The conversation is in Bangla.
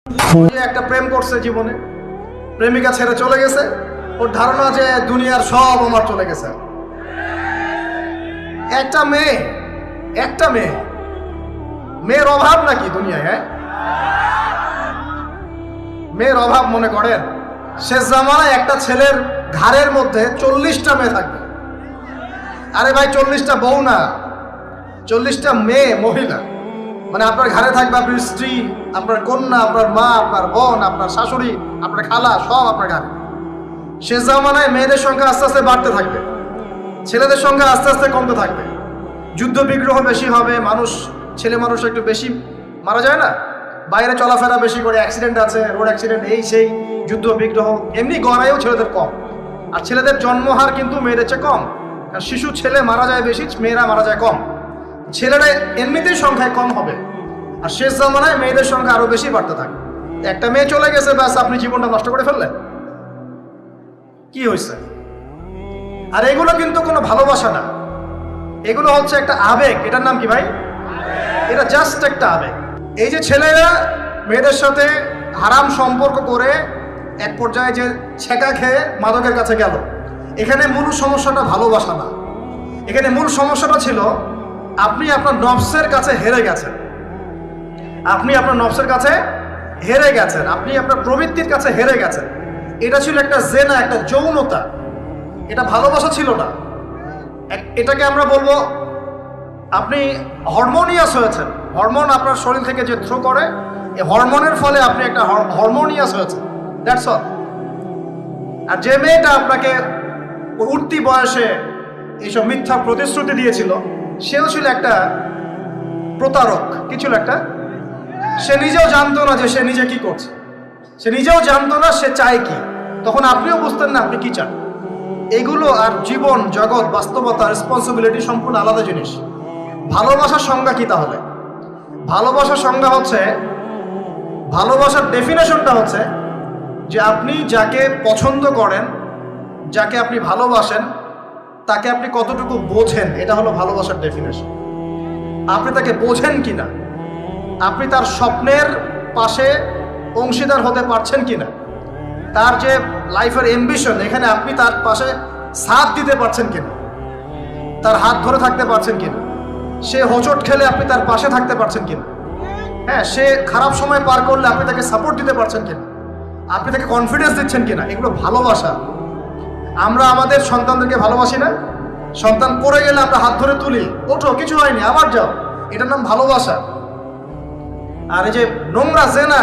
একটা প্রেম করছে জীবনে, প্রেমিকা ছেড়ে চলে গেছে, ওর ধারণা যে দুনিয়ার সব আমার চলে গেছে। একটা মেয়ের অভাব নাকি দুনিয়ায়? হ্যাঁ, মেয়ের অভাব মনে করেন? শেষ জামানায় একটা ছেলের ঘাড়ের মধ্যে 40টা মেয়ে থাকবে। আরে ভাই, 40টা বউ না, 40টা মেয়ে, মহিলা। মানে আপনার ঘাড়ে থাকবে আপনার স্ত্রী, আপনার কন্যা, আপনার মা, আপনার বোন, আপনার শাশুড়ি, আপনার খালা, সব আপনার ঘাড়ে। শেষ জামানায় মেয়েদের সংখ্যা আস্তে আস্তে বাড়তে থাকবে, ছেলেদের সংখ্যা আস্তে আস্তে কমতে থাকবে। যুদ্ধ বিগ্রহ বেশি হবে, ছেলে মানুষ একটু বেশি মারা যায় না, বাইরে চলাফেরা বেশি করে, অ্যাক্সিডেন্ট আছে, রোড অ্যাক্সিডেন্ট, এই সেই, যুদ্ধ বিগ্রহ। এমনি গড়াইও ছেলেদের কম, আর ছেলেদের জন্মহার কিন্তু মেয়েদের চেয়ে কম। শিশু ছেলে মারা যায় বেশি, মেয়েরা মারা যায় কম। ছেলেরা এমনিতেই সংখ্যায় কম হবে, আর শেষ জামানায় মেয়েদের সংখ্যা আরো বেশি বাড়তে থাকে। একটা মেয়ে চলে গেছে, ব্যাস আপনি জীবনটা নষ্ট করে ফেললেন। কি হয়েছে? আর এগুলো কিন্তু কোনো ভালোবাসা না, এগুলো হচ্ছে একটা আবেগ। এটার নাম কি ভাই? এটা জাস্ট একটা আবেগ। এই যে ছেলেরা মেয়েদের সাথে হারাম সম্পর্ক করে এক পর্যায়ে যে ছেঁকা খেয়ে মাদকের কাছে গেল, এখানে মূল সমস্যাটা ভালোবাসা না। এখানে মূল সমস্যাটা ছিল আপনি আপনার নফসের কাছে হেরে গেছেন। আপনি আপনার নফসের কাছে হেরে গেছেন, আপনি আপনার প্রবৃত্তির কাছে হেরে গেছেন। এটা ছিল একটা জেনা, একটা যৌনতা। এটা ভালোবাসা ছিল না। এটাকে আমরা বলবো আপনি হরমোনিয়াস হয়েছেন। হরমোন আপনার শরীর থেকে যে থ্রো করে, এই হরমোনের ফলে আপনি একটা হরমোনিয়াস হয়েছেন, দ্যাটস অল। আর যে মেয়েটা আপনাকে উঠতি বয়সে এইসব মিথ্যা প্রতিশ্রুতি দিয়েছিল, সেও ছিল একটা প্রতারক। কি ছিল? একটা, সে নিজেও জানতো না যে সে নিজে কি করছে, সে নিজেও জানতো না সে চায় কি। তখন আপনিও বুঝতেন না আপনি কি চান। এগুলো আর জীবন জগৎ বাস্তবতা রেসপন্সিবিলিটি সম্পূর্ণ আলাদা জিনিস। ভালোবাসার সংজ্ঞা কি তাহলে? ভালোবাসার সংজ্ঞা হচ্ছে, ভালোবাসার ডেফিনেশনটা হচ্ছে যে আপনি যাকে পছন্দ করেন, যাকে আপনি ভালোবাসেন, তাকে আপনি কতটুকু বোঝেন। এটা হলো ভালোবাসার ডেফিনেশন। আপনি তাকে বোঝেন কিনা, আপনি তার স্বপ্নের পাশে অংশীদার হতে পারছেন কিনা, তার যে লাইফের অ্যাম্বিশন, এখানে আপনি তার পাশে সাথ দিতে পারছেন কিনা, তার হাত ধরে থাকতে পারছেন কিনা, সে হোঁচট খেলে আপনি তার পাশে থাকতে পারছেন কিনা, হ্যাঁ, সে খারাপ সময় পার করলে আপনি তাকে সাপোর্ট দিতে পারছেন কিনা, আপনি তাকে কনফিডেন্স দিচ্ছেন কিনা। এগুলো ভালোবাসা। আমরা আমাদের সন্তানদেরকে ভালোবাসি না? সন্তান পড়ে গেলে আমরা হাত ধরে তুলি, ওঠো, কিছু হয়নি, আবার যাও। এটার নাম ভালোবাসা। আর এই যে নোংরা জেনা,